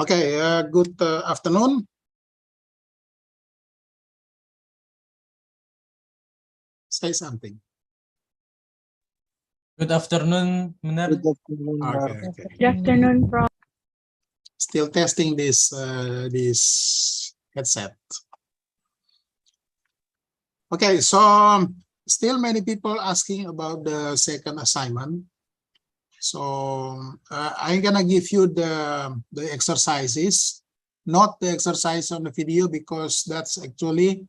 Okay, good afternoon. Say something. Good afternoon, Minar. Good afternoon, Okay, Mar. okay. Good afternoon, Prof. Still testing this headset. Okay, so still many people asking about the second assignment. So I'm gonna give you the exercises, not the exercise on the video, because that's actually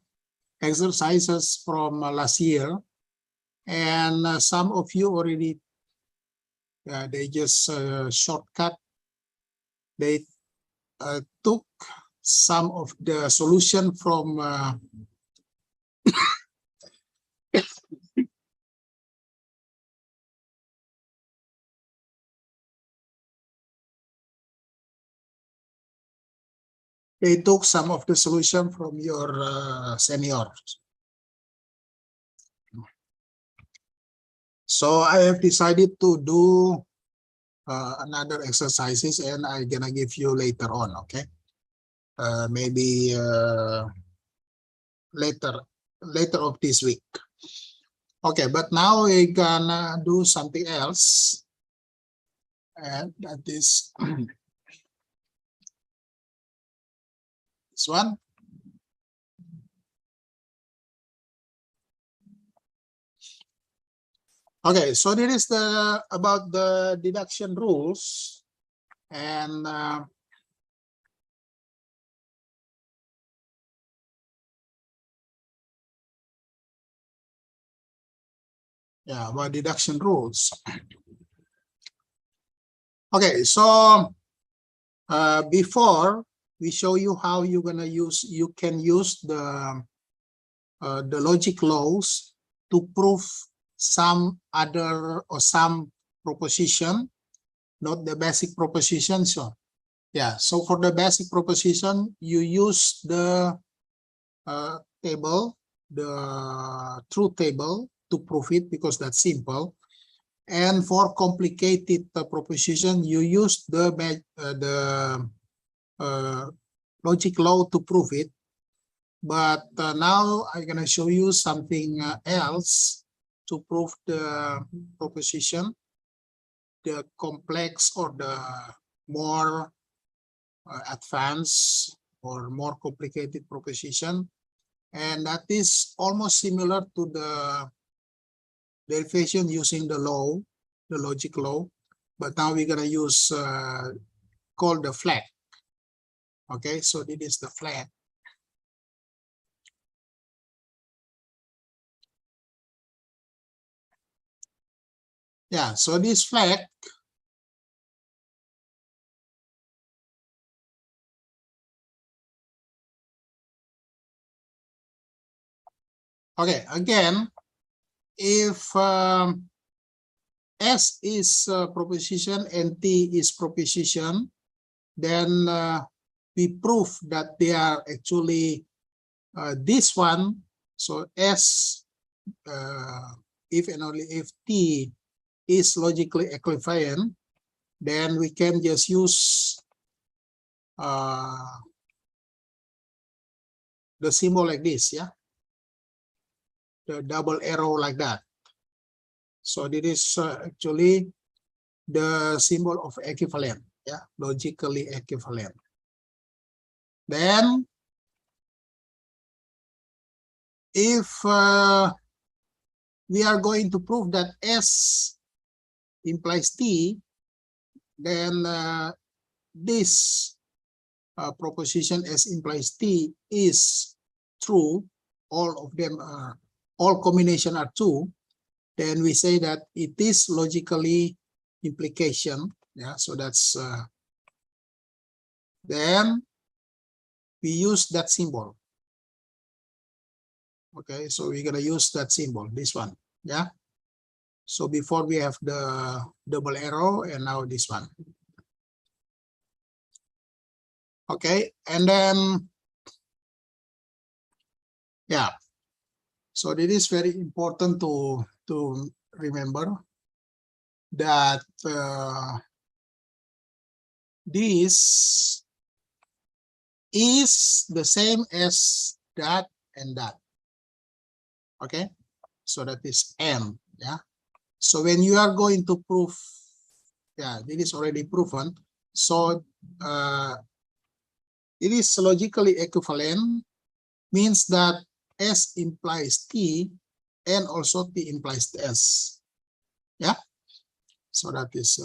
exercises from last year, and some of you already they just shortcut. They took some of the solution from they took some of the solution from your seniors. So I have decided to do another exercises, and I'm gonna give you later on, okay? Maybe later of this week. Okay, but now we're gonna do something else, and that is this one. Okay, so this is about the deduction rules, and yeah, about deduction rules. Okay, so before we show you how you can use the logic laws to prove some other or some proposition, not the basic proposition. So yeah, so for the basic proposition, you use the table, the truth table, to prove it, because that's simple. And for complicated proposition, you use the logic law to prove it. But now I'm going to show you something else to prove the proposition, the complex or the more advanced or more complicated proposition. And that is almost similar to the derivation using the law, the logic law. But now we're going to use called the flag. Okay, so this is the flag. Yeah, so this flag okay, again, if S is proposition and T is proposition, then we prove that they are actually this one. So S, if and only if T is logically equivalent, then we can just use the symbol like this, yeah, the double arrow like that. So this is actually the symbol of equivalent, yeah, logically equivalent. Then if we are going to prove that S implies T, then this proposition S implies T is true. All of them are, all combination are true. Then we say that it is logically implication. Yeah, so that's then we use that symbol. Okay, so we're gonna use that symbol, this one. Yeah. So before we have the double arrow, and now this one. Okay, and then yeah. So it is very important to remember that this is the same as that and that. Okay, so that is M. Yeah. So when you are going to prove, yeah, it is already proven. So it is logically equivalent, means that S implies T and also T implies S. Yeah. So that is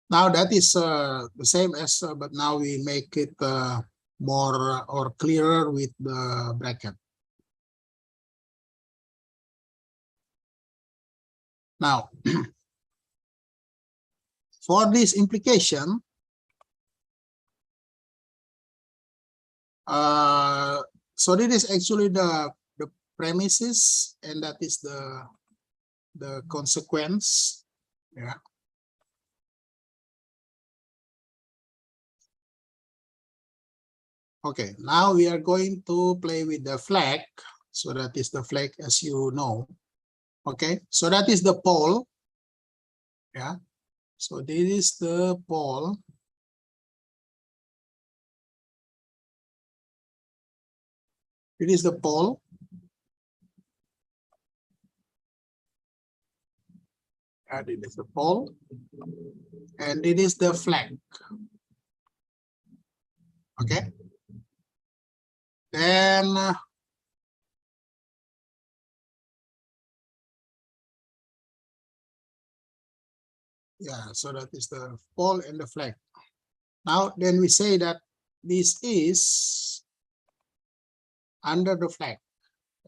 now that is the same as, but now we make it more or clearer with the bracket. Now, for this implication, so this is actually the premises, and that is the consequence. Yeah. Okay, now we are going to play with the flag. So that is the flag, as you know. Okay, so that is the pole. Yeah, so this is the pole. It is the pole. And it is the pole. And it is the flag. Okay. Then yeah, so that is the pole and the flag. Now then we say that this is under the flag.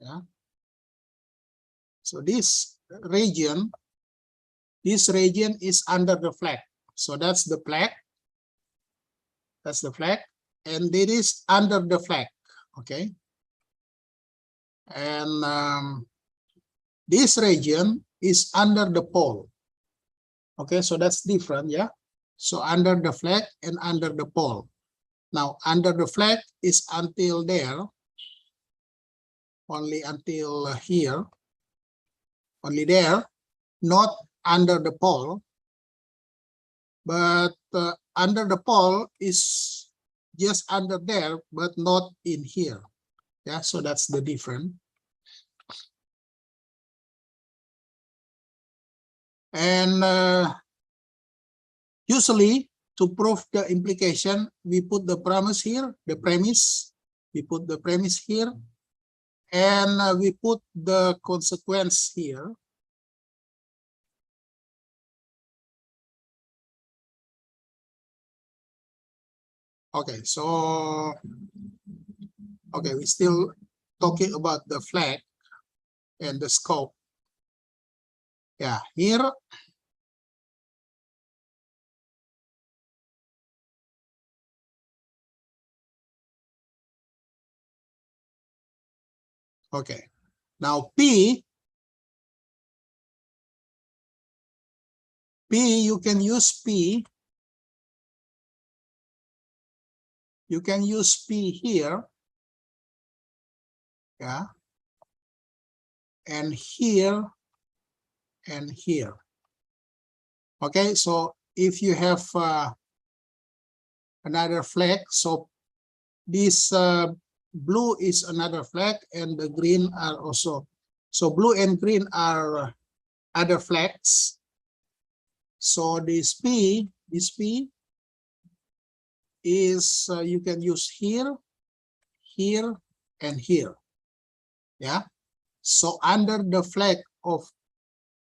Yeah. So this region is under the flag. So that's the flag. That's the flag. And it is under the flag. Okay. And this region is under the pole. Okay, so that's different. Yeah. So under the flag and under the pole. Now under the flag is until there. Only until here. Only there. Not under the pole. But under the pole is just under there, but not in here. Yeah, so that's the difference. And usually to prove the implication, we put the premise here, the premise. We put the premise here, and we put the consequence here. Okay, so okay, we're still talking about the flag and the scope. Yeah, here. Okay, now P, you can use P. You can use P here. Yeah. And here and here. Okay, so if you have another flag, so this blue is another flag, and the green are also. So blue and green are other flags. So this P is you can use here, here, and here. Yeah. So under the flag of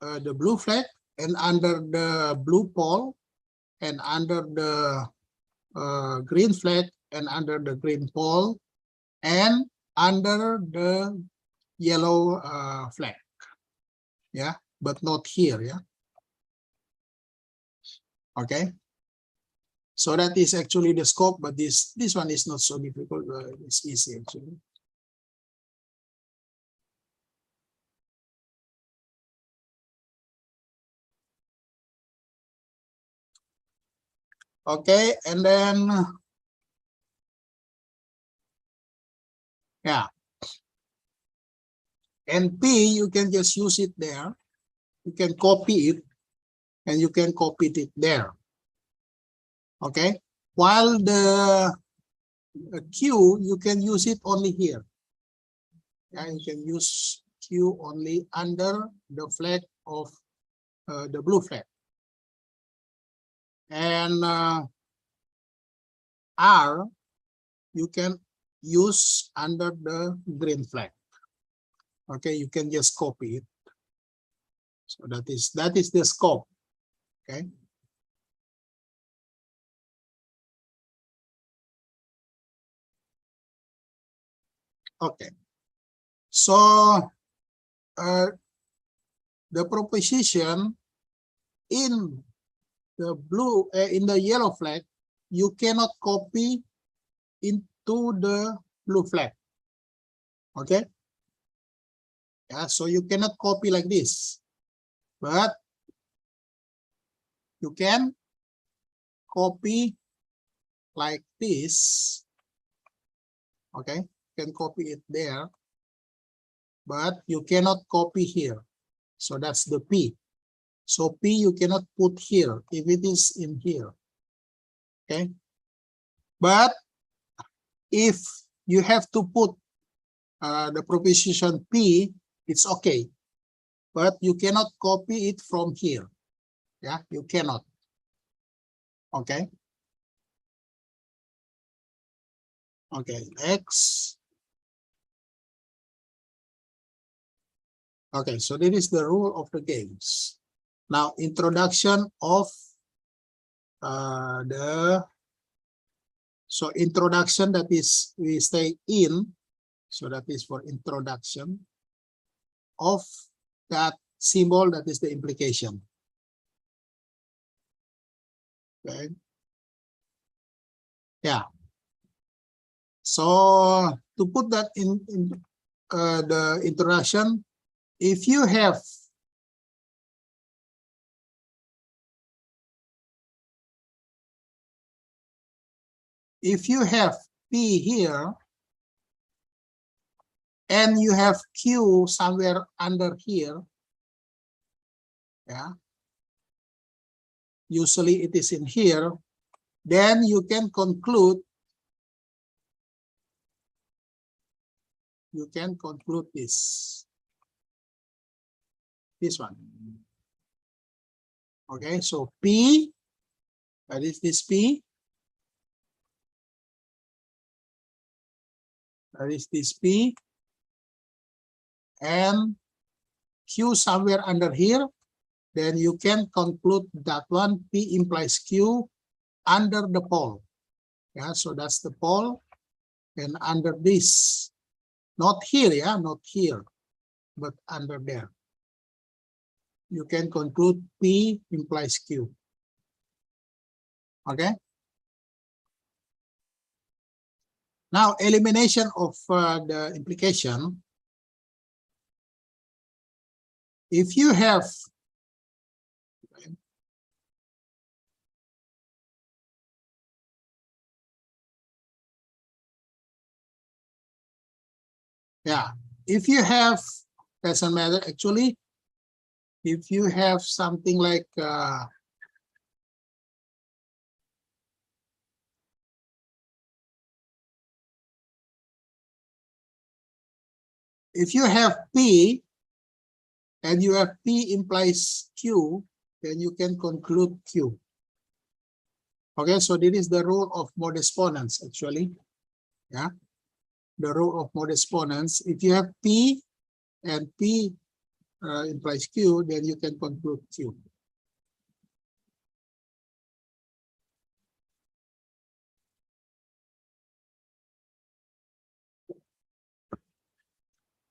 the blue flag, and under the blue pole, and under the green flag, and under the green pole, and under the yellow flag. Yeah, but not here. Yeah. Okay. So that is actually the scope, but this one is not so difficult. It's easy actually. Okay, and then yeah, and P you can just use it there. You can copy it, and you can copy it there. Okay, while the Q you can use it only here. Yeah, you can use Q only under the flag of the blue flag. And R you can use under the green flag. Okay, you can just copy it. So that is the scope. Okay. Okay. So the proposition in the blue in the yellow flag, you cannot copy into the blue flag. Okay. Yeah, so you cannot copy like this, but you can copy like this. Okay, you can copy it there, but you cannot copy here. So that's the P. So P you cannot put here if it is in here. Okay, but if you have to put the proposition P, it's okay, but you cannot copy it from here. Yeah, you cannot. Okay. Okay, X. Okay, so this is the rule of the games. Now, introduction of so introduction, that is we stay in, so that is for introduction of that symbol, that is the implication. Okay. Yeah. So to put that in the introduction, if you have P here and you have Q somewhere under here, yeah, usually it is in here, then you can conclude this one. Okay, so P, that is this P, that is this P, and Q somewhere under here, then you can conclude that one P implies Q under the pole. Yeah, so that's the pole, and under this, not here, yeah, not here, but under there, you can conclude P implies Q. Okay. Now, elimination of the implication. If you have yeah, if you have, doesn't matter actually, if you have something like if you have P and you have P implies Q, then you can conclude Q. Okay, so this is the rule of mode exponents actually. Yeah, the rule of mode exponents. If you have P and P implies Q, then you can conclude Q.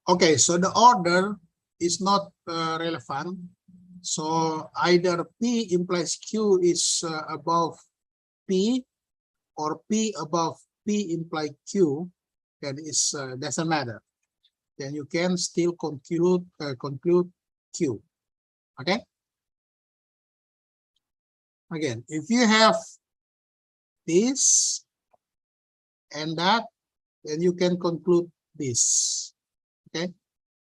Okay, so the order is not relevant. So either P implies Q is above P, or P above P implies Q, then it doesn't matter. Then you can still conclude Q. Okay. Again, if you have this and that, then you can conclude this. Okay.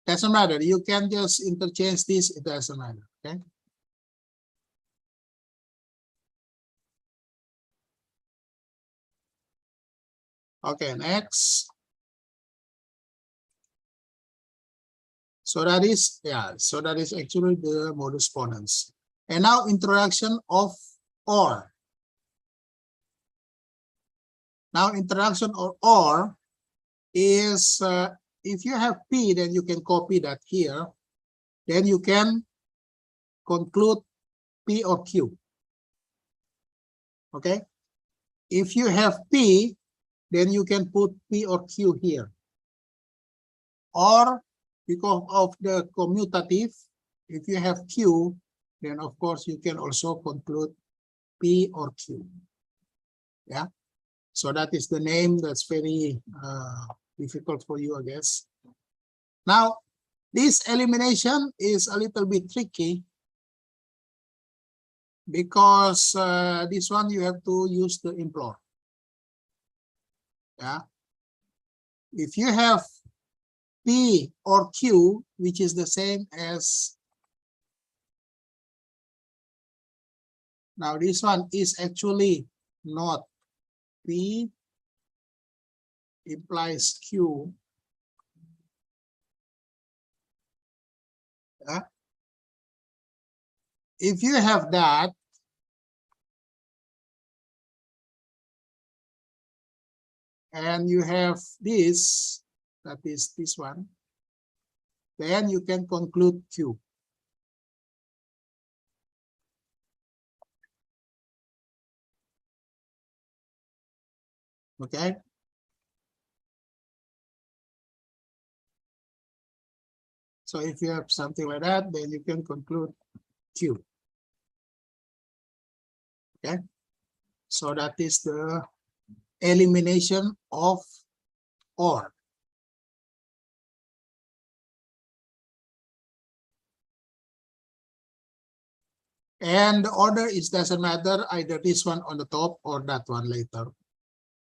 Doesn't matter. You can just interchange this. It doesn't matter. Okay. Okay. Next. So that is, yeah. So that is actually the mode exponents. And now introduction of OR. Now introduction of OR is if you have P, then you can copy that here. Then you can conclude P or Q. Okay. If you have P, then you can put P or Q here. Or because of the commutative, if you have Q, then of course you can also conclude P or Q. Yeah. So that is the name that's very difficult for you, I guess. Now, this elimination is a little bit tricky because this one you have to use the implore. Yeah. If you have P or Q, which is the same as, now this one is actually not P implies Q. Yeah. If you have that, and you have this, that is this one, then you can conclude Q. Okay. So if you have something like that, then you can conclude Q. Okay. So that is the elimination of OR. And the order is doesn't matter, either this one on the top or that one later,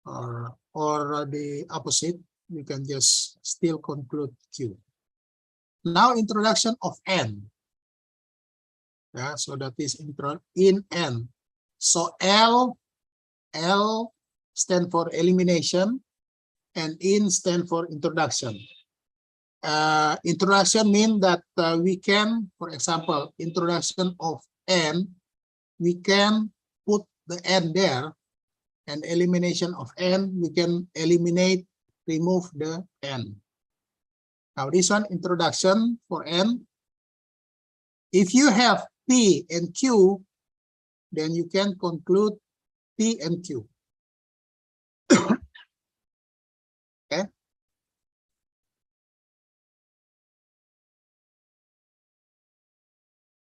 or the opposite. You can just still conclude Q. Now introduction of N. Yeah, so that is in N. So L stand for elimination, and in stand for introduction. Introduction means that we can, for example, introduction of N, we can put the N there, and elimination of N, we can remove the N. Now this one, introduction for N. If you have P and Q, then you can conclude P and Q. Okay.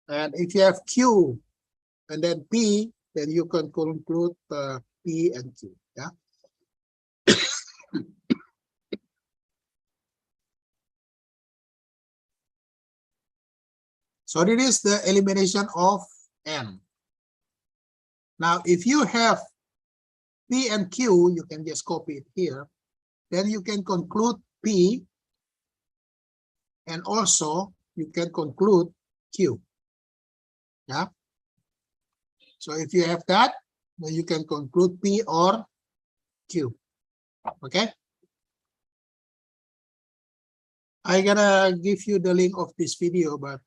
And if you have Q and then P, then you can conclude P and Q. Yeah. So it is the elimination of N. Now, if you have P and Q, you can just copy it here. Then you can conclude P, and also you can conclude Q. Yeah. So if you have that, then you can conclude P or Q. Okay. I'm gonna give you the link of this video, but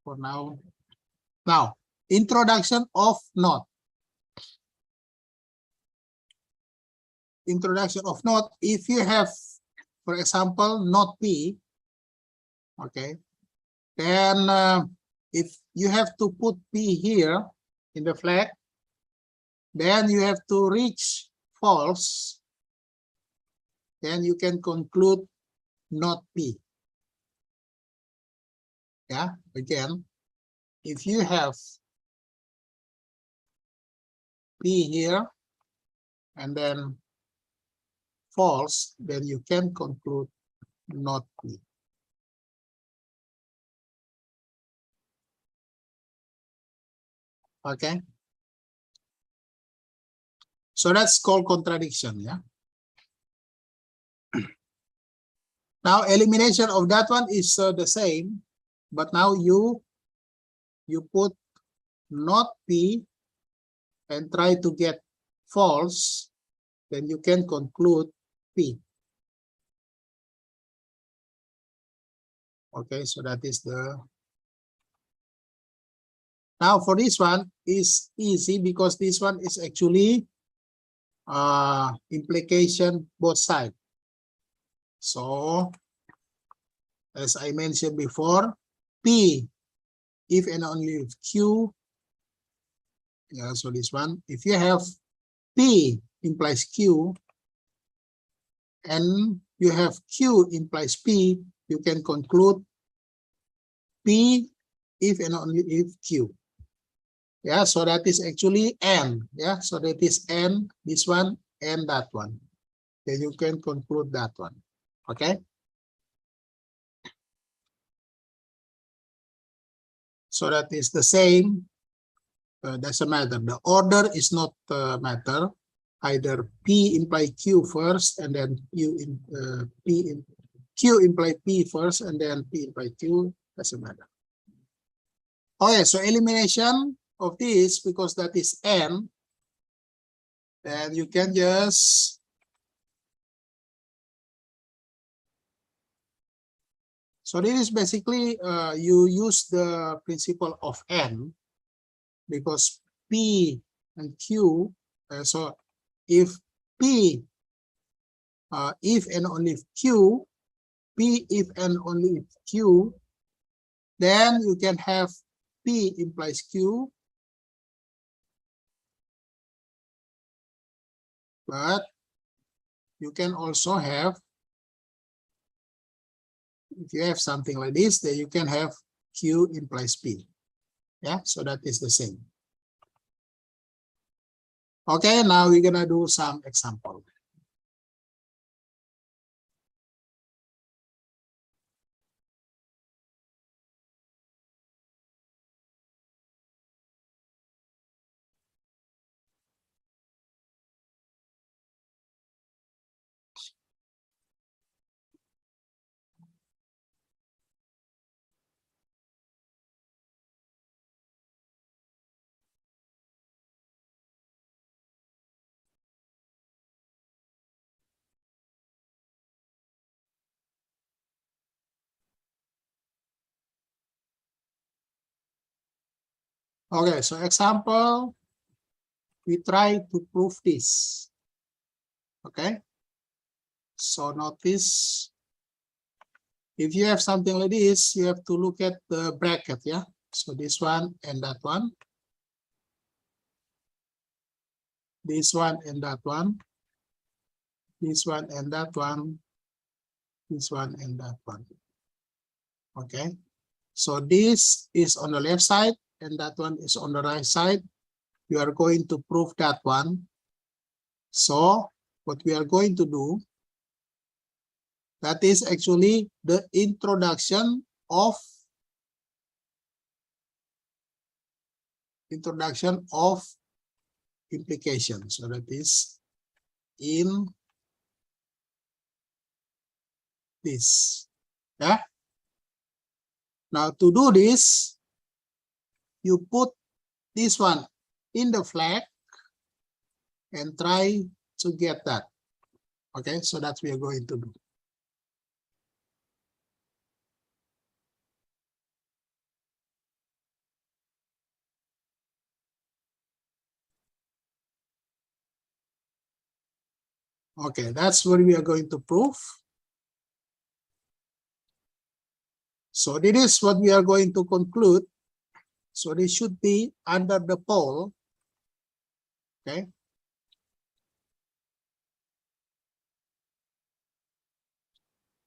for now, introduction of not. Introduction of not. If you have, for example, not P, okay, then if you have to put P here in the flag, then you have to reach false, then you can conclude not P. Yeah, again, if you have P here and then false, then you can conclude not P. Okay. So that's called contradiction, yeah. Now elimination of that one is the same, but now you put not P and try to get false, then you can conclude P. Okay, so that is the. Now for this one is easy because this one is actually implication both sides. So as I mentioned before, P if and only if Q. Yeah, so this one, if you have P implies Q and you have Q implies P, you can conclude P if and only if Q. Yeah, so that is actually N. Yeah, so that is N, this one, and that one. Then you can conclude that one. Okay. So that is the same. Doesn't matter. The order is not matter. Either P imply Q first, and then Q imply P first, and then P imply Q. Doesn't matter. Okay, so elimination of this, because that is N, then you can just so this is basically you use the principle of N because P and Q. So if P, if and only if Q, P if and only if Q, then you can have P implies Q, but you can also have, if you have something like this, then you can have Q implies P. Yeah, so that is the same. Okay, now we're gonna do some example. Okay, so example, we try to prove this. Okay, so notice if you have something like this, you have to look at the bracket. Yeah, so this one and that one, this one and that one, this one and that one, this one and that one. Okay, so this is on the left side and that one is on the right side. You are going to prove that one. So what we are going to do, that is actually the introduction of implication. So that is in this. Yeah. Now to do this, you put this one in the flag and try to get that. Okay, so that's what we are going to do. Okay, that's what we are going to prove. So this is what we are going to conclude. So this should be under the pole. Okay.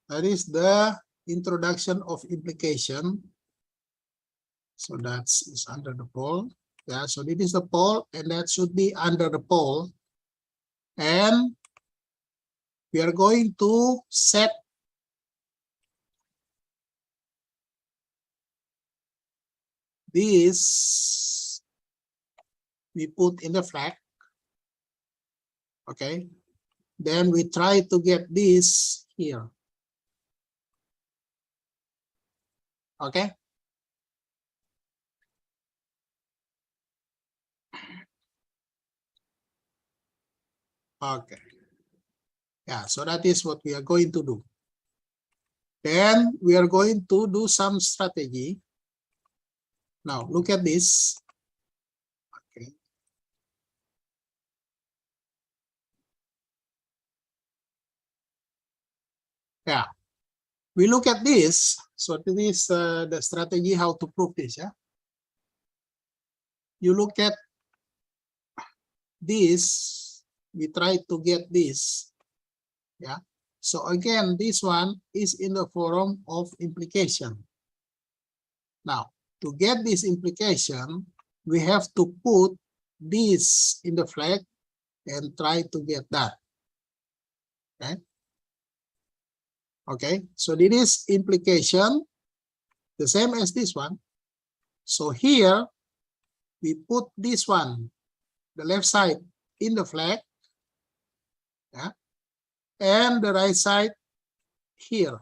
That is the introduction of implication. So that's is under the pole. Yeah, so this is the pole, and that should be under the pole. And we are going to set this, we put in the flag. Okay. Then we try to get this here. Okay. Okay. Yeah, so that is what we are going to do. Then we are going to do some strategy. Now look at this. Okay. Yeah, we look at this. So this is the strategy how to prove this. Yeah, you look at this. We try to get this. Yeah. So again, this one is in the form of implication. Now, to get this implication, we have to put this in the flag and try to get that. Okay. Okay. So this is implication, the same as this one. So here we put this one, the left side in the flag. Yeah. And the right side here.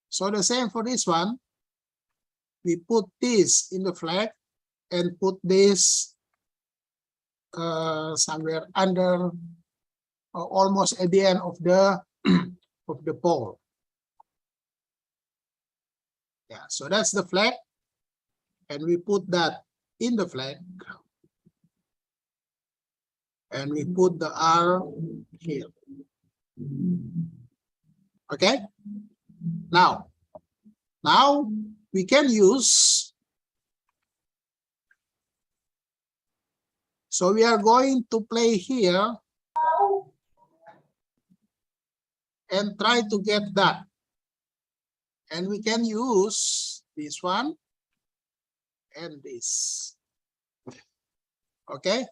So the same for this one. We put this in the flag and put this somewhere under, almost at the end of the of the pole. Yeah, so that's the flag, and we put that in the flag, and we put the R here. Okay. Now we can use. So we are going to play here and try to get that. And we can use this one and this. Okay.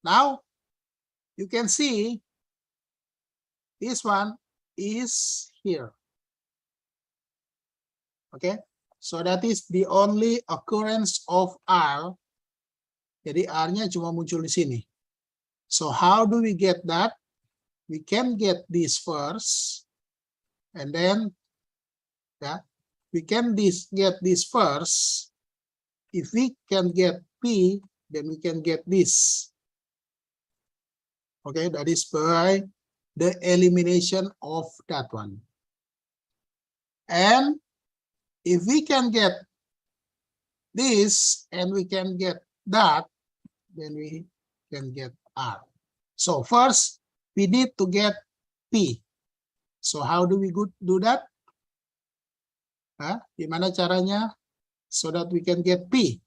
Now you can see this one is here. Okay. So that is the only occurrence of R. Jadi R-nya cuma muncul di sini. So how do we get that? We can get this first, and then we can get this first. If we can get P, then we can get this. Okay, that is by the elimination of that one. And if we can get this and we can get that, then we can get R. So first, we need to get P. So how do we do that? Gimana caranya? So that we can get P.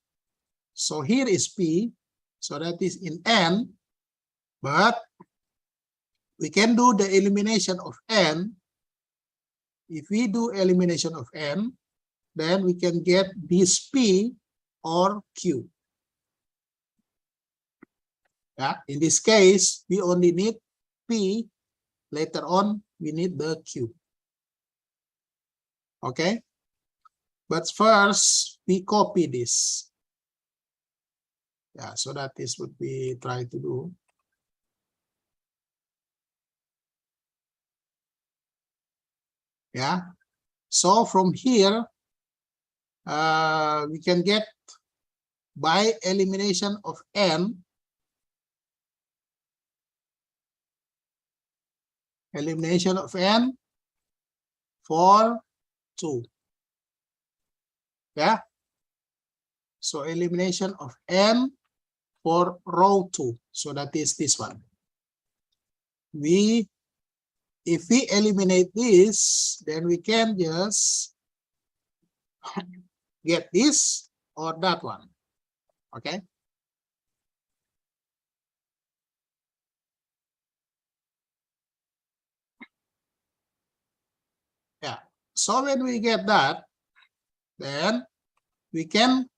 So here is P. So that is in N. But we can do the elimination of N. If we do elimination of N, then we can get this P or Q. Yeah, in this case, we only need P. Later on, we need the Q. Okay. But first, we copy this. Yeah, so that is what we try to do. Yeah. So from here, we can get by elimination of N. Elimination of N for 2. Yeah. So elimination of N for row 2. So that is this one. if we eliminate this, then we can just get this or that one. Okay. Yeah. So when we get that, then we can,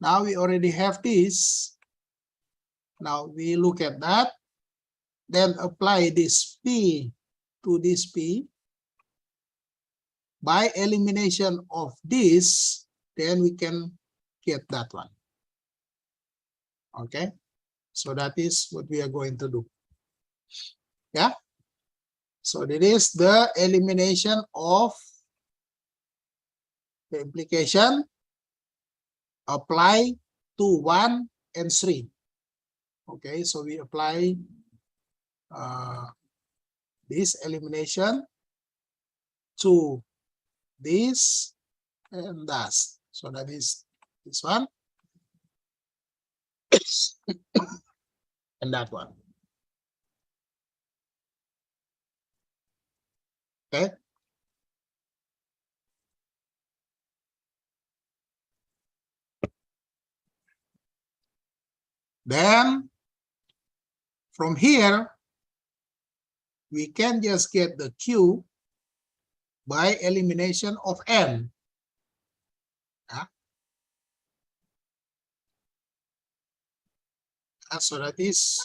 now we already have this. Now we look at that, then apply this P to this P. By elimination of this, then we can get that one. Okay. So that is what we are going to do. Yeah. So that is the elimination of the implication apply to 1 and 3. Okay, so we apply this elimination to this and that. So that is this one and that one. Okay. Then from here, we can just get the Q by elimination of N. So that is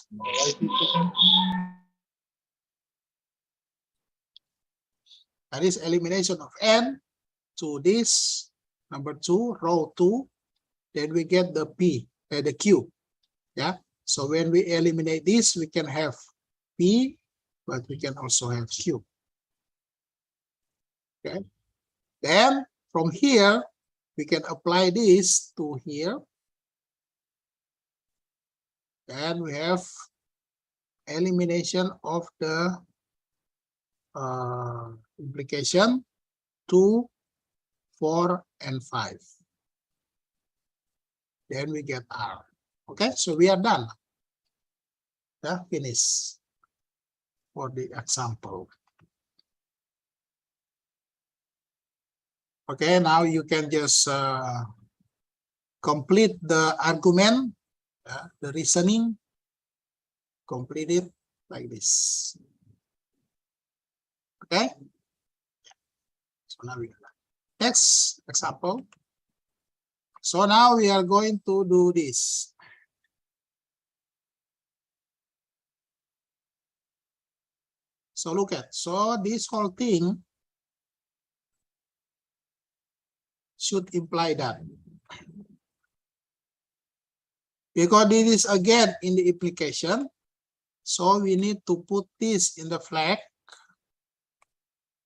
elimination of N to this number 2, row 2. Then we get the P, the Q. Yeah. So when we eliminate this, we can have P, but we can also have Q. Okay. Then from here, we can apply this to here. Then we have elimination of the implication 2, 4, and 5. Then we get R. Okay, so we are done. Yeah, finish for the example. Okay, now you can just complete the argument, the reasoning, complete it like this. Okay, so now we are done. Next example. So now we are going to do this. So look at, so this whole thing should imply that. Because this is again in the implication, so we need to put this in the flag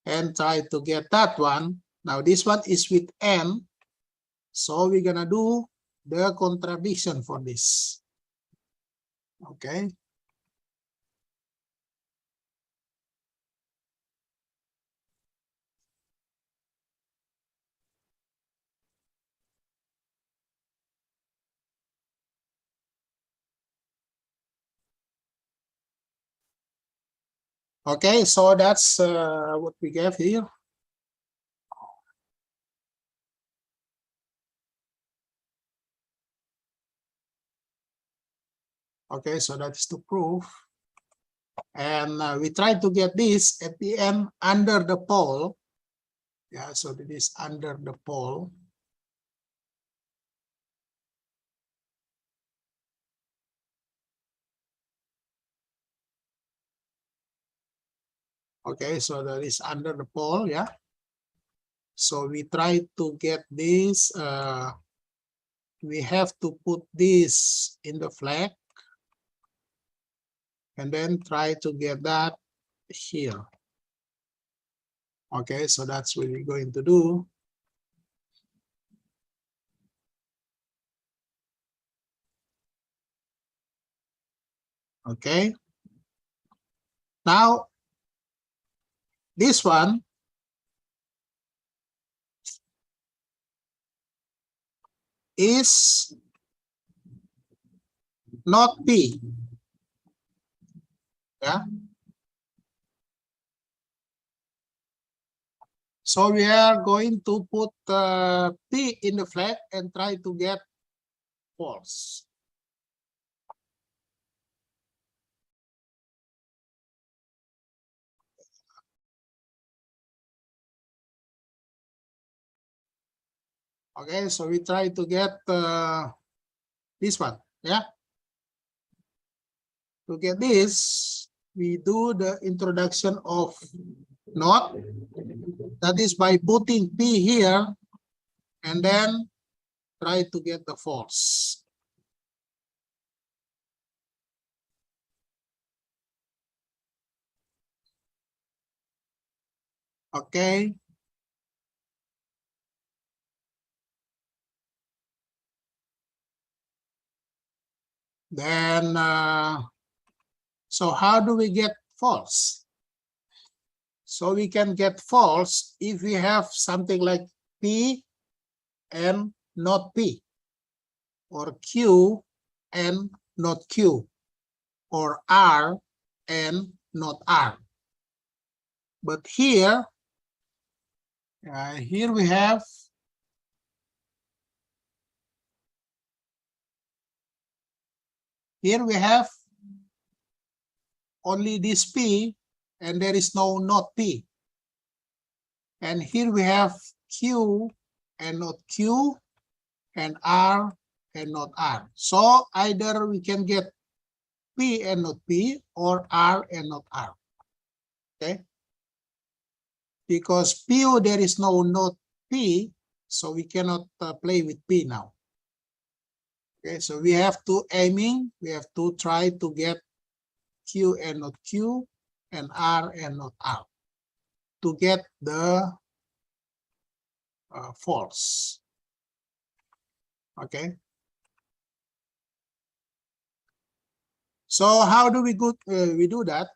and try to get that one. Now this one is with N, so we're gonna do the contradiction for this. Okay. Okay, so that's what we gave here. Okay, so that's to prove. And we try to get this at the end under the pole. Yeah, so it is under the pole. Okay, so that is under the pole, yeah. So we try to get this, we have to put this in the flag and then try to get that here. Okay, so that's what we're going to do. Okay. Now, this one is not P. Yeah. So we are going to put P in the flag and try to get false. Okay, so we try to get this one. Yeah. To get this, we do the introduction of not. That is by putting P here and then try to get the false. Okay. Then, so how do we get false? So we can get false if we have something like P and not P, or Q and not Q, or R and not R. But here we have only this P and there is no not P. And here we have Q and not Q and R and not R. So either we can get P and not P or R and not R. Okay. Because PO there is no not P, so we cannot play with P now. Okay, so we have to try to get Q and not Q and R and not R to get the false. Okay. So how do we do that?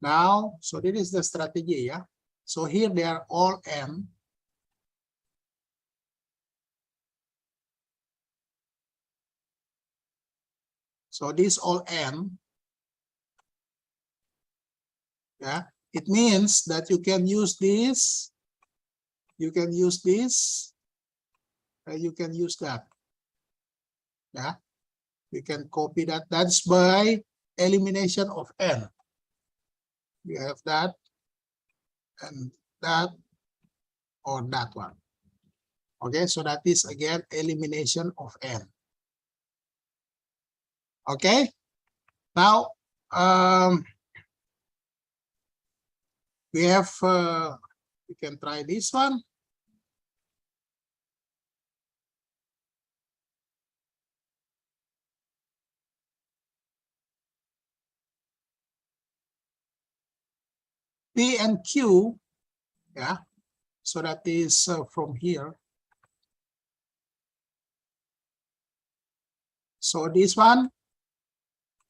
Now, so this is the strategy, yeah? So here they are all M. So this all M. Yeah, it means that you can use this, you can use this, you can use that. Yeah, you can copy that. That's by elimination of N. You have that and that or that one. Okay, so that is again elimination of N. Okay, now we have, we can try this one. P and Q, yeah, so that is from here. So this one,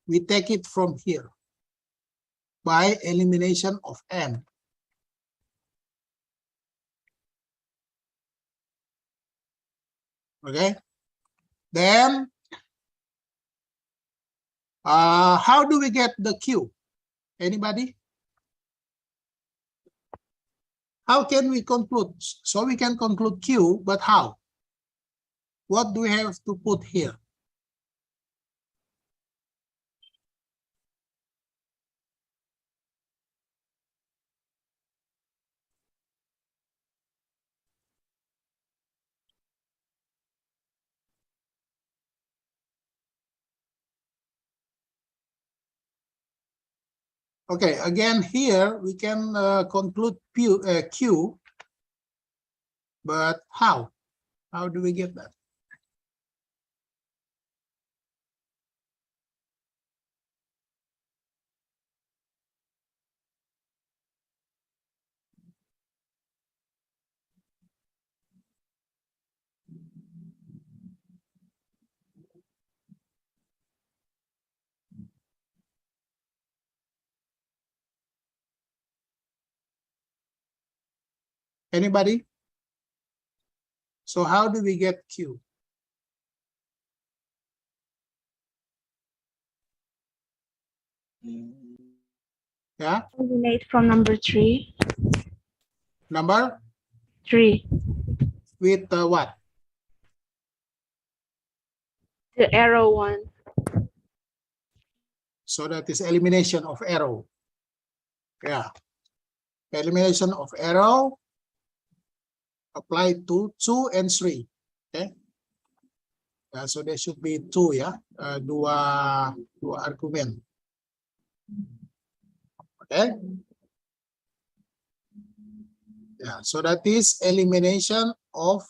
we take it from here by elimination of N. Okay, then how do we get the Q? Anybody? How can we conclude? So we can conclude Q, but how? What do we have to put here? Okay, again here we can conclude Q, but how? How do we get that? Anybody? So how do we get Q? Yeah, Eliminate from number 3. number 3. with what? The arrow one. So that is elimination of arrow. Yeah, elimination of arrow applied to 2 and 3. Okay. Yeah, so there should be 2 ya, dua argumen. Okay. Yeah, so that is elimination of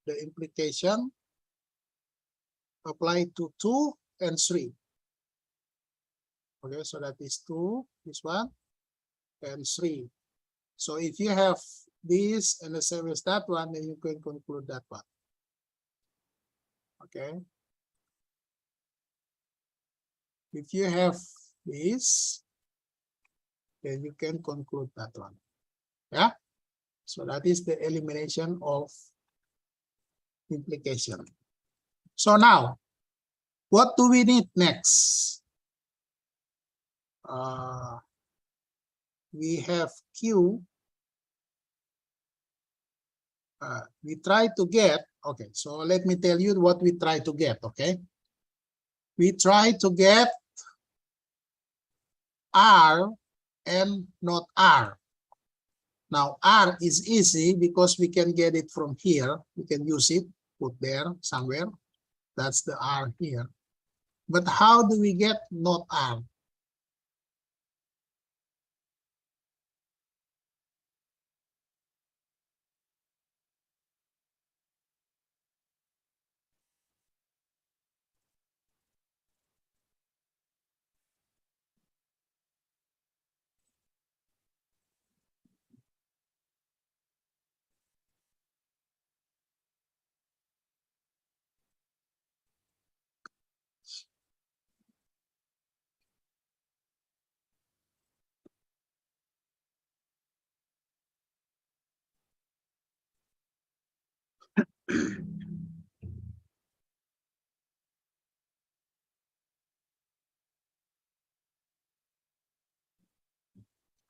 the implication applied to 2 and 3. Okay, so that is 2, this one, and 3. So if you have this and the same as that one, then you can conclude that one. Okay. If you have this, then you can conclude that one. Yeah. So that is the elimination of implication. So now, what do we need next? We have Q. We try to get, okay, so let me tell you what we try to get, okay? We try to get R and not R. Now, R is easy because we can get it from here. We can use it, put there somewhere. That's the R here. But how do we get not R?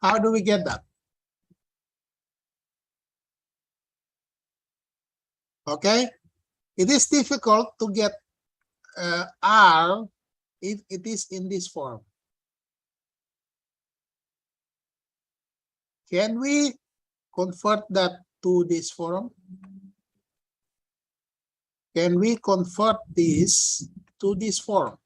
How do we get that? Okay, it is difficult to get R if it is in this form. Can we convert that to this form? Can we convert this to this form?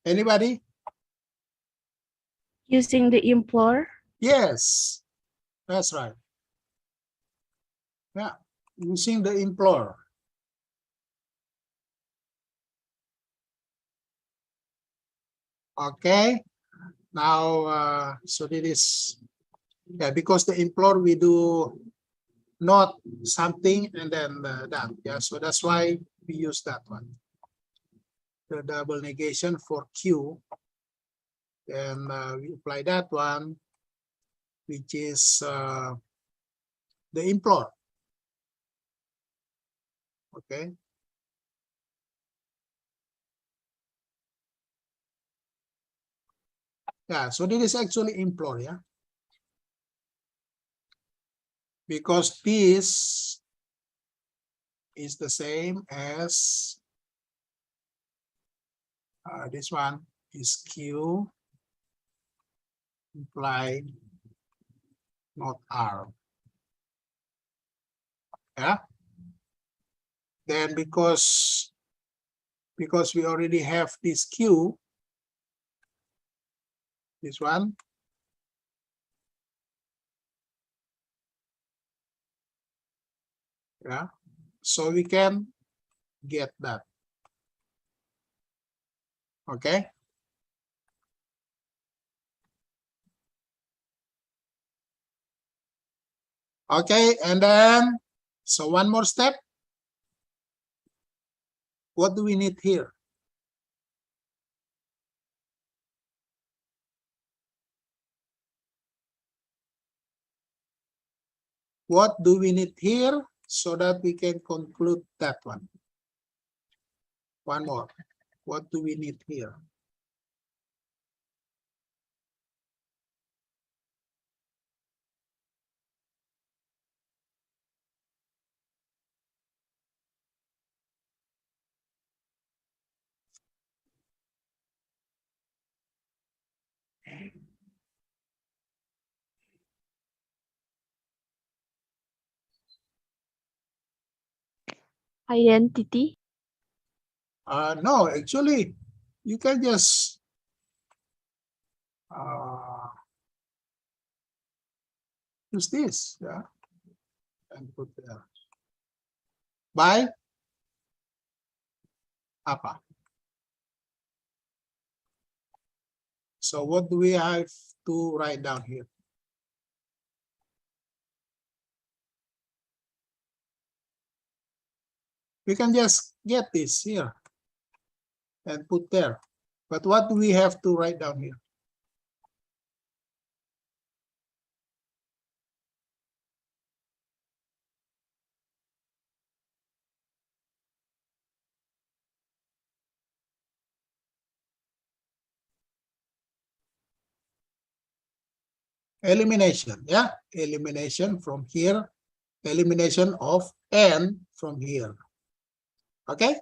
Anybody? Using the implore. Yes, that's right. Yeah, using the implore. Okay, now, so this is, yeah, because the implore we do not something and then that, yeah, so that's why we use that one. The double negation for Q, and we apply that one, which is the implore. Okay. Yeah, so this is actually implore, yeah. Because this is the same as this one is Q implied not R. Yeah. Then because we already have this Q, this one, yeah. so we can get that. Okay. Okay, and then, so one more step. What do we need here? What do we need here so that we can conclude that one? One more. What do we need here? Identity. No, actually, you can just use this, yeah, and put there. By apa. So what do we have to write down here? We can just get this here and put there. But what do we have to write down here? Elimination, yeah, elimination from here, elimination of n from here. Okay,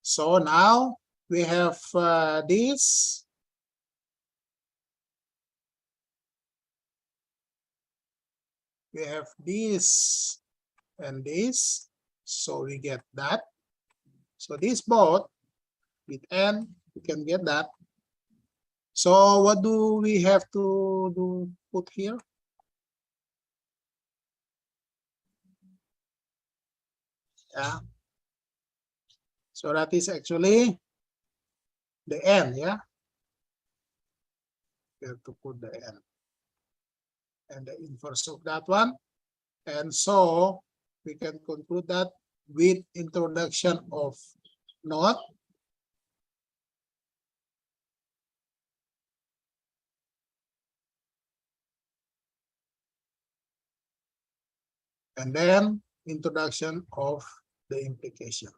so now we have this. We have this and this, so we get that. So this both with n, we can get that. So what do we have to do? Put here? Yeah. So that is actually the n, yeah. We have to put the n and the inverse of that one. And so we can conclude that with introduction of not and then introduction of the implication.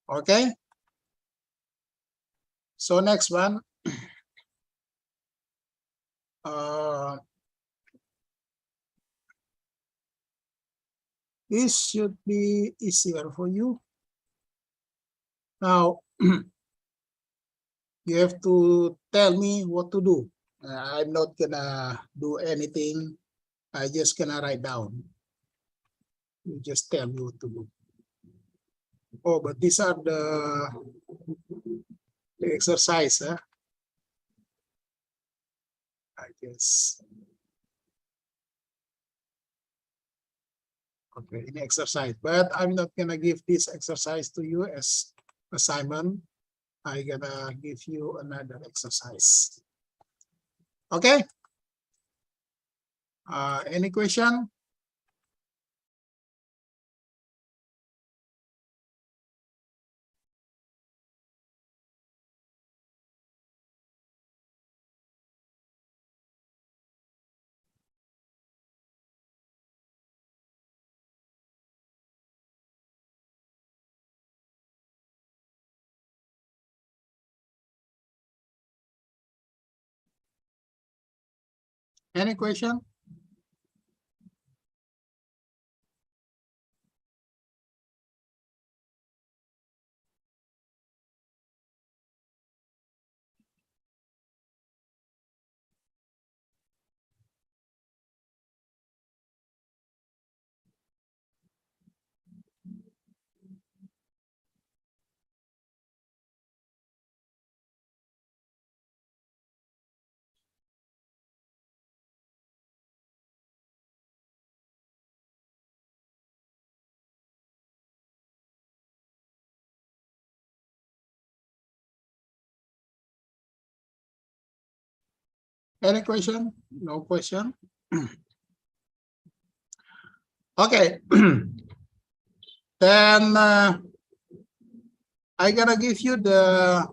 Okay. So next one. This should be easier for you. Now, you have to tell me what to do. I'm not gonna do anything. I just gonna write down. You just tell me what to do. Oh, but these are the exercise, huh? I guess. Okay, in exercise, but I'm not gonna give this exercise to you as assignment. I'm gonna give you another exercise. Okay. Any question? Any question? Any question? No question? Okay. Then I gonna give you the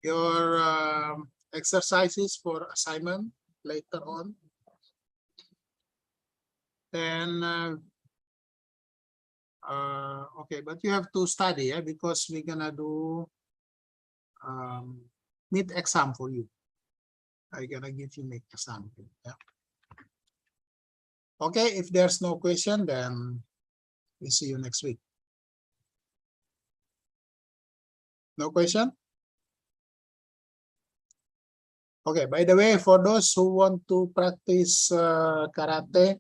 your exercises for assignment later on. Then okay, but you have to study, yeah, because we're gonna do mid exam for you. I'm gonna give you mid exam. Yeah. Okay, if there's no question, then we see you next week. No question? Okay, by the way, for those who want to practice karate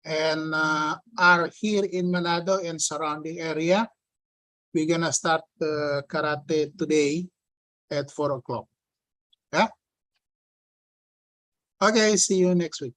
and are here in Manado and surrounding area, we're gonna start karate today at 4 o'clock. Yeah. Okay, see you next week.